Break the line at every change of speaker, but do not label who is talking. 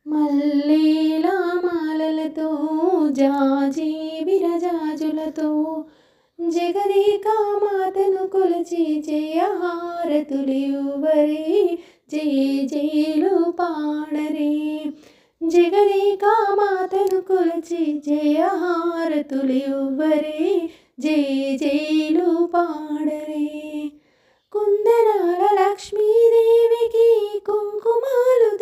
మల్లీల మాలలతో జాజి విరజాజులతో జగదేక మాతను కొలిచి జయహారతులివ్వరే జయ జయలు పాడరే. జగదేక మాతను కొలిచి జయహారతులివ్వరే జయ జయలు పాడరే. కుందనాల లక్ష్మీదేవికి కుంకుమాలు